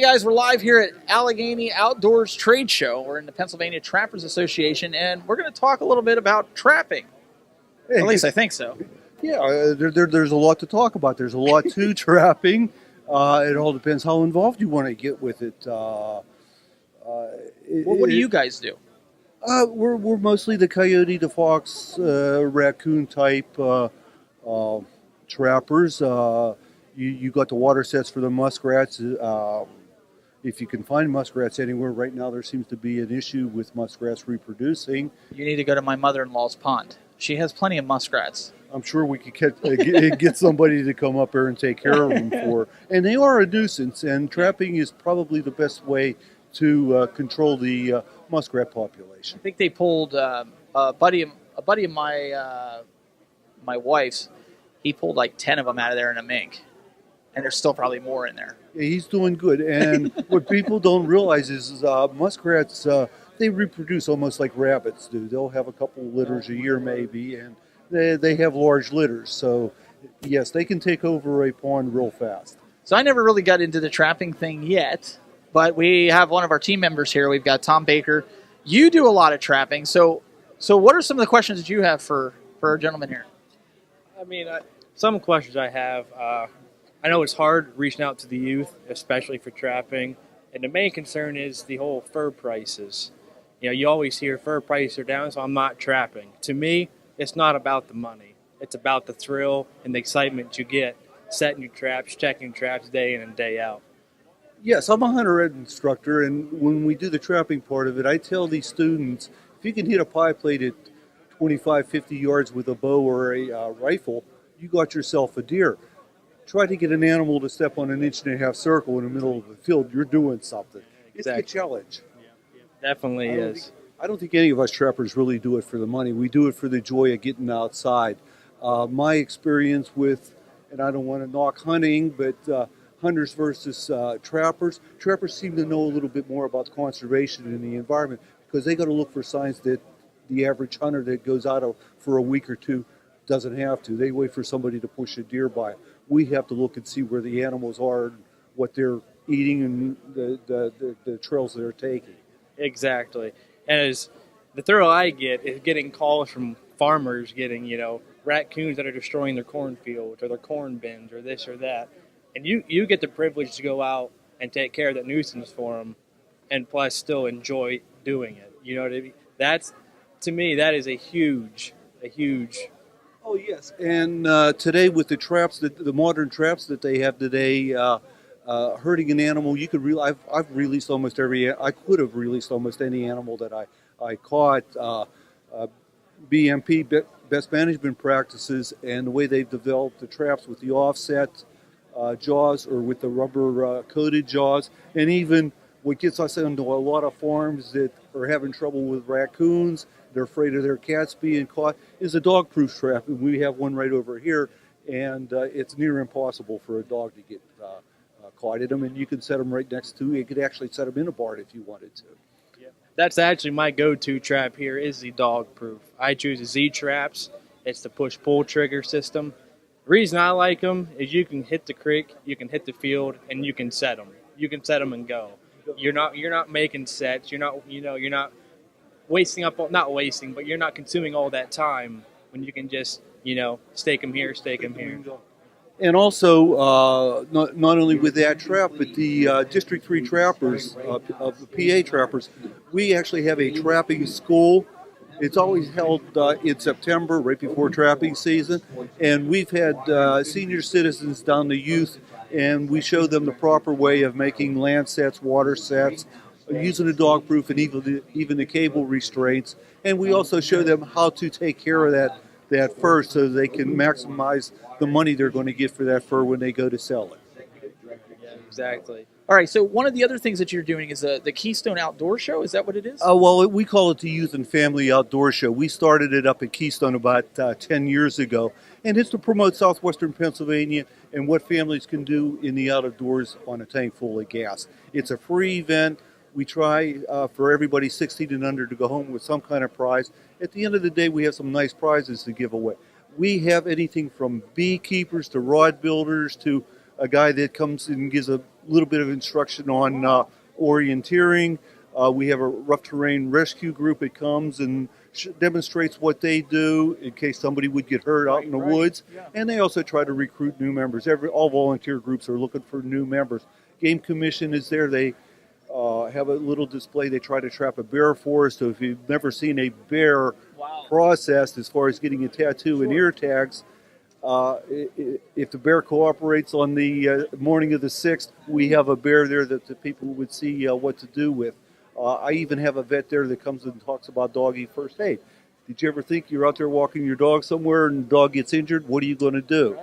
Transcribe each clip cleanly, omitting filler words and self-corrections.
Hey guys, we're live here at Allegheny Outdoors Trade Show. We're in the Pennsylvania Trappers Association, and we're going to talk a little bit about trapping. At least I think so. Yeah, there's a lot to talk about. There's a lot to trapping. It all depends how involved you want to get with it. Well, what do you guys do? We're mostly the coyote, the fox, raccoon type trappers. You got the water sets for the muskrats. If you can find muskrats anywhere right now, there seems to be an issue with muskrats reproducing. You need to go to my mother-in-law's pond. She has plenty of muskrats. I'm sure we could get somebody to come up here and take care of them for. And they are a nuisance, and trapping is probably the best way to control the muskrat population. I think they pulled a buddy of my wife's. He pulled like 10 of them out of there in a mink, and there's still probably more in there. Yeah, he's doing good. And what people don't realize is muskrats, they reproduce almost like rabbits do. They'll have a couple litters a year maybe, and they have large litters. So, yes, they can take over a pond real fast. So I never really got into the trapping thing yet, but we have one of our team members here. We've got Tom Baker. You do a lot of trapping. So what are some of the questions that you have for our gentleman here? I mean, some questions I have. I know it's hard reaching out to the youth, especially for trapping. And the main concern is the whole fur prices. You know, you always hear fur prices are down, so I'm not trapping. To me, it's not about the money. It's about the thrill and the excitement you get setting your traps, checking traps day in and day out. Yes, I'm a hunter ed instructor, and when we do the trapping part of it, I tell these students, if you can hit a pie plate at 25, 50 yards with a bow or a rifle, you got yourself a deer. Try to get an animal to step on an 1.5-inch circle in the middle of the field. You're doing something. Exactly. It's a challenge. Yeah, definitely is. I don't think any of us trappers really do it for the money. We do it for the joy of getting outside. My experience with, and I don't want to knock hunting, but hunters versus trappers. Trappers seem to know a little bit more about conservation in the environment because they got to look for signs that the average hunter that goes out for a week or two doesn't have to. They wait for somebody to push a deer by. We have to look and see where the animals are, what they're eating, and the trails they're taking. Exactly. And as the thrill I get is getting calls from farmers getting, raccoons that are destroying their cornfields or their corn bins or this or that. And you get the privilege to go out and take care of that nuisance for them and plus still enjoy doing it. You know what I mean? To me, that is a huge. Oh, yes. And today with the traps, the modern traps that they have today, hurting an animal, you could I've released almost I could have released almost any animal that I caught. BMP, best management practices, and the way they've developed the traps with the offset jaws or with the rubber coated jaws, and even what gets us into a lot of farms that are having trouble with raccoons, they're afraid of their cats being caught, is a dog-proof trap. And we have one right over here, and it's near impossible for a dog to get caught in them, and you can set them right next to, you could actually set them in a barn if you wanted to. Yeah. That's actually my go-to trap here is the dog-proof. I choose the Z-traps. It's the push-pull trigger system. The reason I like them is you can hit the creek, you can hit the field, and you can set them. You can set them and go. You're not making sets. You're not wasting not wasting, but you're not consuming all that time when you can just, stake them here, stake them here. And also, not only with that trap, but the District 3 trappers, of the PA trappers, we actually have a trapping school. It's always held in September, right before trapping season. And we've had senior citizens down to youth, and we show them the proper way of making land sets, water sets, using the dog proof and even the cable restraints. And we also show them how to take care of that fur so they can maximize the money they're going to get for that fur when they go to sell it. Yeah, exactly. All right, so one of the other things that you're doing is the Keystone Outdoor Show. Is that what it is? Well, we call it the Youth and Family Outdoor Show. We started it up at Keystone about 10 years ago, and it's to promote southwestern Pennsylvania and what families can do in the outdoors on a tank full of gas. It's a free event. We try for everybody 16 and under to go home with some kind of prize. At the end of the day, we have some nice prizes to give away. We have anything from beekeepers to rod builders to a guy that comes and gives a little bit of instruction on orienteering. We have a rough terrain rescue group that comes and demonstrates what they do in case somebody would get hurt out in the woods. Yeah. And they also try to recruit new members. All volunteer groups are looking for new members. Game Commission is there. They have a little display. They try to trap a bear for us. So if you've never seen a bear processed as far as getting a tattoo and ear tags, if the bear cooperates on the morning of the 6th, we have a bear there that the people would see what to do with. I even have a vet there that comes and talks about doggy first aid. Did you ever think you're out there walking your dog somewhere and the dog gets injured? What are you going to do?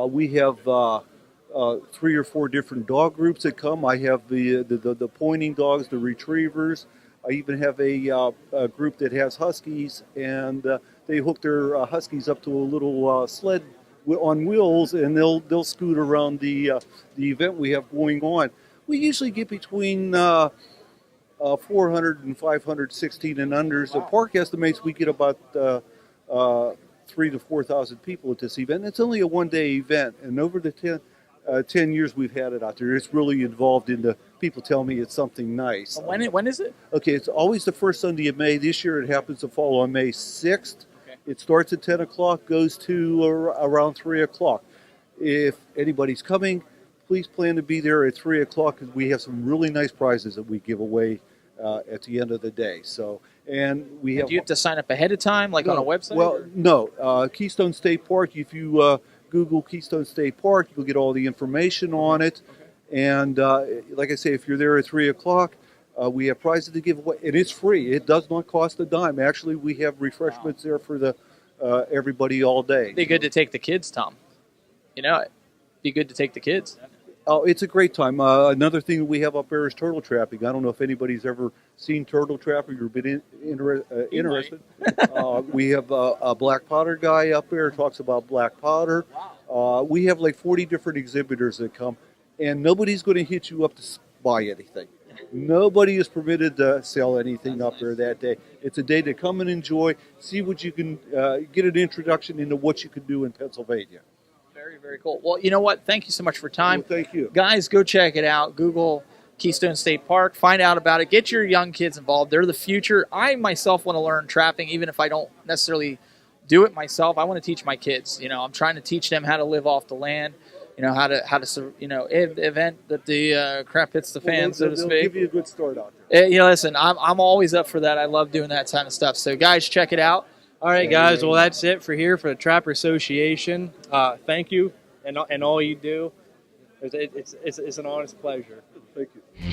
We have 3 or 4 different dog groups that come. I have the pointing dogs, the retrievers. I even have a group that has huskies, and they hook their huskies up to a little sled on wheels, and they'll scoot around the event we have going on. We usually get between 400 and 500 16 and unders. The park estimates we get about 3,000 to 4,000 people at this event. It's only a one-day event, and over the 10 years we've had it out there, it's really involved in the people tell me it's something nice. When is it? Okay, it's always the first Sunday of May. This year it happens to fall on May 6th. Okay. It starts at 10 o'clock, goes to around 3 o'clock. If anybody's coming, please plan to be there at 3 o'clock because we have some really nice prizes that we give away at the end of the day. So, and we have. Do you have to sign up ahead of time, like on a website? Well, no. Keystone State Park. If you Google Keystone State Park, you'll get all the information on it. Okay. And like I say, if you're there at 3 o'clock, we have prizes to give away, and it's free. It does not cost a dime. Actually, we have refreshments there for the everybody all day. It'd be good to take the kids, Tom. You know, it'd be good to take the kids. Oh, it's a great time. Another thing that we have up there is turtle trapping. I don't know if anybody's ever seen turtle trapping or been interested. We have a black powder guy up there who talks about black powder. We have like 40 different exhibitors that come, and nobody's going to hit you up to buy anything. Nobody is permitted to sell anything up there that day. It's a day to come and enjoy, see what you can, get an introduction into what you can do in Pennsylvania. Very, very cool. Well, you know what? Thank you so much for time. Well, thank you. Guys, go check it out. Google Keystone State Park. Find out about it. Get your young kids involved. They're the future. I myself want to learn trapping, even if I don't necessarily do it myself. I want to teach my kids. You know, I'm trying to teach them how to live off the land. You know, how to event that the crap hits the fan, so to speak. They'll give you a good start out there. You know, listen, I'm always up for that. I love doing that kind of stuff. So, guys, check it out. All right, guys. Well, that's it for here for the Trapper Association. Thank you and all you do. It's an honest pleasure. Thank you.